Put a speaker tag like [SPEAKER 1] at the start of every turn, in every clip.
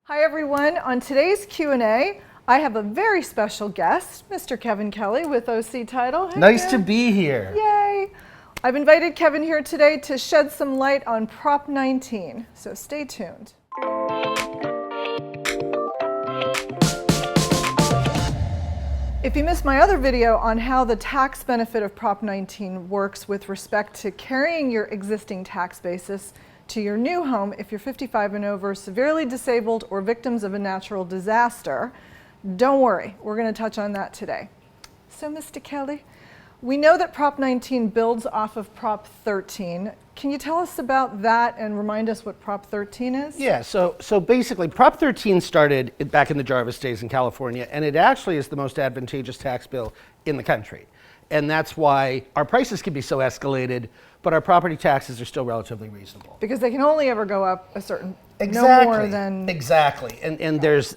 [SPEAKER 1] Hi everyone. On today's Q&A, I have a very special guest, Mr. Kevin Kelly with OC Title. Hey,
[SPEAKER 2] nice to be here.
[SPEAKER 1] Yay! I've invited Kevin here today to shed some light on Prop 19, so stay tuned. If you missed my other video on how the tax benefit of Prop 19 works with respect to carrying your existing tax basis to your new home if you're 55 and over, severely disabled, or victims of a natural disaster, don't worry, we're going to touch on that today. So, Mr. Kelly, we know that Prop 19 builds off of Prop 13. Can you tell us about that and remind us what Prop 13 is?
[SPEAKER 2] Yeah, so basically Prop 13 started back in the Jarvis days in California, and it actually is the most advantageous tax bill in the country. And that's why our prices can be so escalated, but our property taxes are still relatively reasonable.
[SPEAKER 1] Because they can only ever go up a certain,
[SPEAKER 2] Exactly.
[SPEAKER 1] no more than...
[SPEAKER 2] Exactly, and there's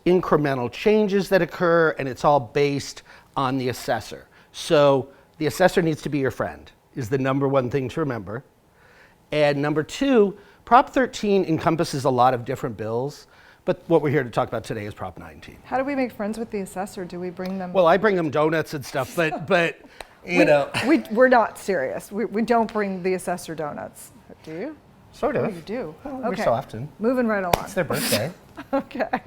[SPEAKER 2] incremental changes that occur, and it's all based on the assessor. So the assessor needs to be your friend, is the number one thing to remember. And number two, Prop 13 encompasses a lot of different bills, but what we're here to talk about today is Prop 19.
[SPEAKER 1] How do we make friends with the assessor? Do we bring them?
[SPEAKER 2] Well, I bring them donuts and stuff, but you know.
[SPEAKER 1] We're not serious. We don't bring the assessor donuts. Do you?
[SPEAKER 2] Sort of.
[SPEAKER 1] Oh, you do?
[SPEAKER 2] Well,
[SPEAKER 1] Okay.
[SPEAKER 2] Every so often.
[SPEAKER 1] Moving right along.
[SPEAKER 2] It's their birthday.
[SPEAKER 1] Okay.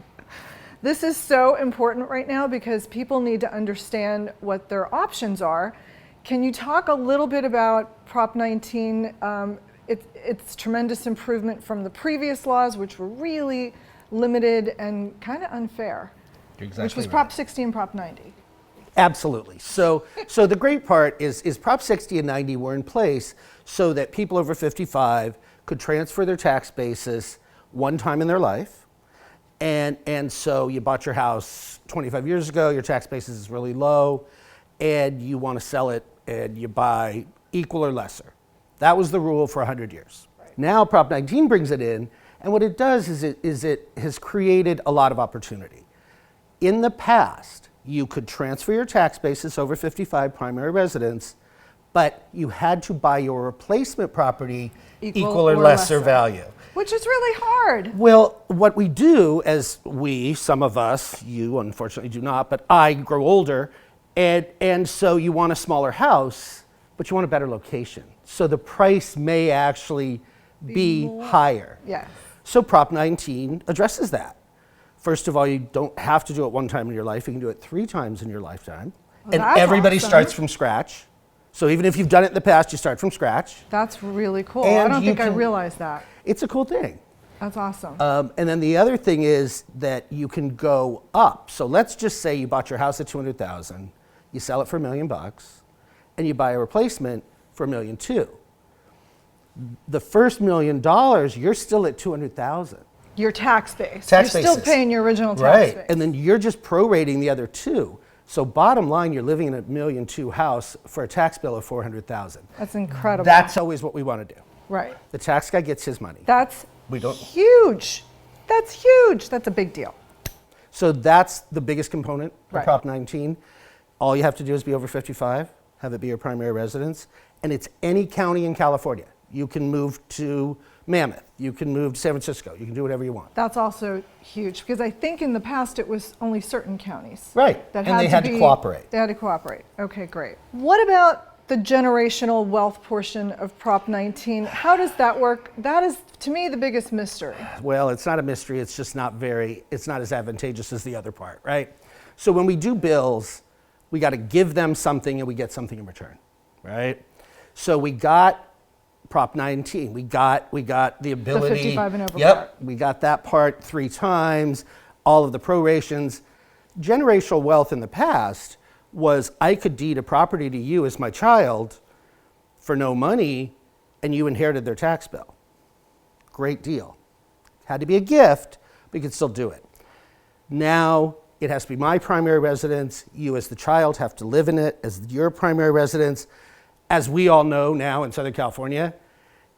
[SPEAKER 1] This is so important right now because people need to understand what their options are. Can you talk a little bit about Prop 19? It's tremendous improvement from the previous laws, which were really limited and kind of unfair,
[SPEAKER 2] Exactly
[SPEAKER 1] which was
[SPEAKER 2] right.
[SPEAKER 1] Prop 60 and Prop 90.
[SPEAKER 2] Absolutely. So the great part is Prop 60 and 90 were in place so that people over 55 could transfer their tax basis one time in their life. And so you bought your house 25 years ago, your tax basis is really low, and you want to sell it and you buy equal or lesser. That was the rule for 100 years. Right. Now Prop 19 brings it in, and what it does is it has created a lot of opportunity. In the past, you could transfer your tax basis over 55 primary residence, but you had to buy your replacement property equal or lesser value.
[SPEAKER 1] Which is really hard.
[SPEAKER 2] Well, what we do as some of us, you unfortunately do not, but I grow older, and so you want a smaller house, but you want a better location. So the price may actually be higher.
[SPEAKER 1] Yes.
[SPEAKER 2] So Prop 19 addresses that. First of all, you don't have to do it one time in your life. You can do it 3 times in your lifetime.
[SPEAKER 1] Well,
[SPEAKER 2] and
[SPEAKER 1] that's
[SPEAKER 2] everybody
[SPEAKER 1] awesome.
[SPEAKER 2] Starts from scratch. So even if you've done it in the past, you start from scratch.
[SPEAKER 1] That's really cool.
[SPEAKER 2] And
[SPEAKER 1] I don't think I
[SPEAKER 2] can-
[SPEAKER 1] realized that.
[SPEAKER 2] It's a cool thing.
[SPEAKER 1] That's awesome.
[SPEAKER 2] And then the other thing is that you can go up. So let's just say you bought your house at $200,000, you sell it for $1 million, and you buy a replacement for $1.2 million. The first $1 million, you're still at $200,000.
[SPEAKER 1] Your tax base.
[SPEAKER 2] Tax
[SPEAKER 1] You're still
[SPEAKER 2] basis.
[SPEAKER 1] paying your original tax
[SPEAKER 2] Right,
[SPEAKER 1] base.
[SPEAKER 2] and then you're just prorating the other 2. So bottom line, you're living in a $1.2 million house for a tax bill of $400,000.
[SPEAKER 1] That's incredible.
[SPEAKER 2] That's always what we want to do.
[SPEAKER 1] right.
[SPEAKER 2] The tax guy gets his money.
[SPEAKER 1] That's
[SPEAKER 2] We don't-
[SPEAKER 1] huge. That's huge. That's a big deal.
[SPEAKER 2] So that's the biggest component of
[SPEAKER 1] Right.
[SPEAKER 2] Prop 19. All you have to do is be over 55, have it be your primary residence, and it's any county in California. You can move to Mammoth, you can move to San Francisco, you can do whatever you want.
[SPEAKER 1] That's also huge because I think in the past it was only certain counties.
[SPEAKER 2] Right,
[SPEAKER 1] That
[SPEAKER 2] and they had to cooperate.
[SPEAKER 1] They had to cooperate. Okay, great. What about the generational wealth portion of Prop 19? How does that work? That is, to me, the biggest mystery.
[SPEAKER 2] Well, it's not a mystery, it's just it's not as advantageous as the other part, right? So when we do bills, we got to give them something and we get something in return, right? So we got Prop 19, we got the ability.
[SPEAKER 1] 55 and over
[SPEAKER 2] Yep,
[SPEAKER 1] part.
[SPEAKER 2] we got that part 3 times, all of the prorations. Generational wealth in the past was I could deed a property to you as my child for no money and you inherited their tax bill. Great deal. Had to be a gift, but you could still do it. Now it has to be my primary residence. You as the child have to live in it as your primary residence. As we all know now in Southern California,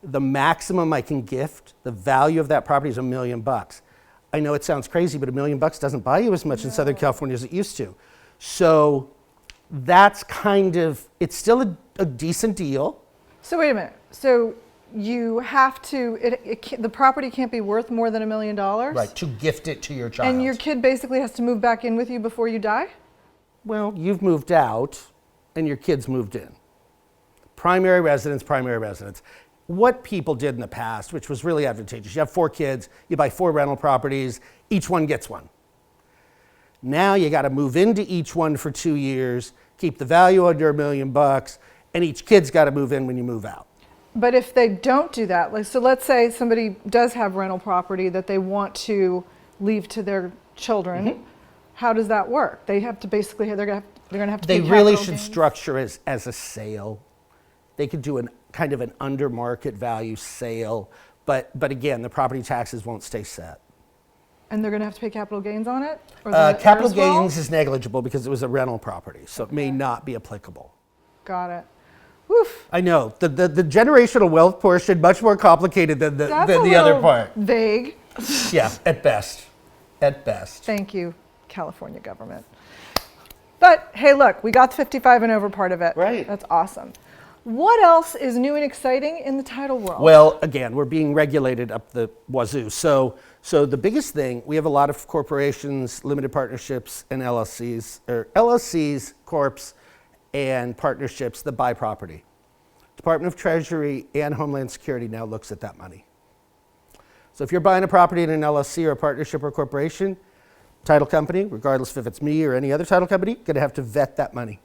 [SPEAKER 2] the maximum I can gift, the value of that property is $1 million. I know it sounds crazy, but $1 million doesn't buy you as much in Southern California as it used to. So that's it's still a decent deal.
[SPEAKER 1] So wait a minute. So you have to, the property can't be worth more than $1 million.
[SPEAKER 2] Right, to gift it to your child.
[SPEAKER 1] And your kid basically has to move back in with you before you die?
[SPEAKER 2] Well, you've moved out and your kids moved in. Primary residence, primary residence. What people did in the past, which was really advantageous, you have 4 kids, you buy 4 rental properties, each one gets one. Now you got to move into each one for 2 years, keep the value under $1 million, and each kid's got to move in when you move out.
[SPEAKER 1] But if they don't do that, like, so let's say somebody does have rental property that they want to leave to their children, how does that work? They have to basically, they're going to have to
[SPEAKER 2] They
[SPEAKER 1] pay
[SPEAKER 2] really
[SPEAKER 1] capital
[SPEAKER 2] should
[SPEAKER 1] gains?
[SPEAKER 2] structure it as a sale. They could do kind of an under market value sale, but again, the property taxes won't stay set.
[SPEAKER 1] And they're going to have to pay capital gains on it? Or the
[SPEAKER 2] Capital
[SPEAKER 1] heirs will?
[SPEAKER 2] gains is negligible because it was a rental property, so it may not be applicable.
[SPEAKER 1] Got it. Woof.
[SPEAKER 2] I know, the generational wealth portion, much more complicated than the
[SPEAKER 1] That's a
[SPEAKER 2] other
[SPEAKER 1] little
[SPEAKER 2] part.
[SPEAKER 1] vague.
[SPEAKER 2] Yeah, at best, at best.
[SPEAKER 1] Thank you, California government. But hey, look, we got the 55 and over part of it.
[SPEAKER 2] Right.
[SPEAKER 1] That's awesome. What else is new and exciting in the title world?
[SPEAKER 2] Well, again, we're being regulated up the wazoo. So the biggest thing, we have a lot of corporations, limited partnerships, and LLCs, or LLCs, corps, and partnerships that buy property. Department of Treasury and Homeland Security now looks at that money. So if you're buying a property in an LLC or a partnership or a corporation, title company, regardless if it's me or any other title company, going to have to vet that money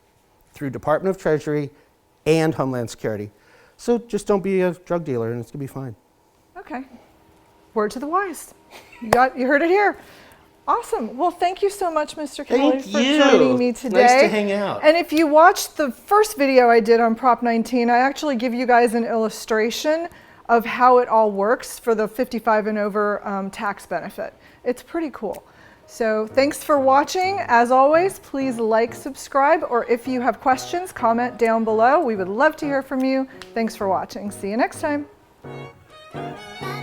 [SPEAKER 2] through Department of Treasury and Homeland Security. So just don't be a drug dealer and it's going to be fine.
[SPEAKER 1] Okay. Word to the wise. You heard it here. Awesome. Well, thank you so much, Mr. Kelly,
[SPEAKER 2] Thank
[SPEAKER 1] for
[SPEAKER 2] you.
[SPEAKER 1] joining me today.
[SPEAKER 2] Nice to hang out.
[SPEAKER 1] And if you watched the first video I did on Prop 19, I actually give you guys an illustration of how it all works for the 55 and over tax benefit. It's pretty cool. So thanks for watching. As always, please like, subscribe, or if you have questions, comment down below. We would love to hear from you. Thanks for watching. See you next time.
[SPEAKER 3] Bye.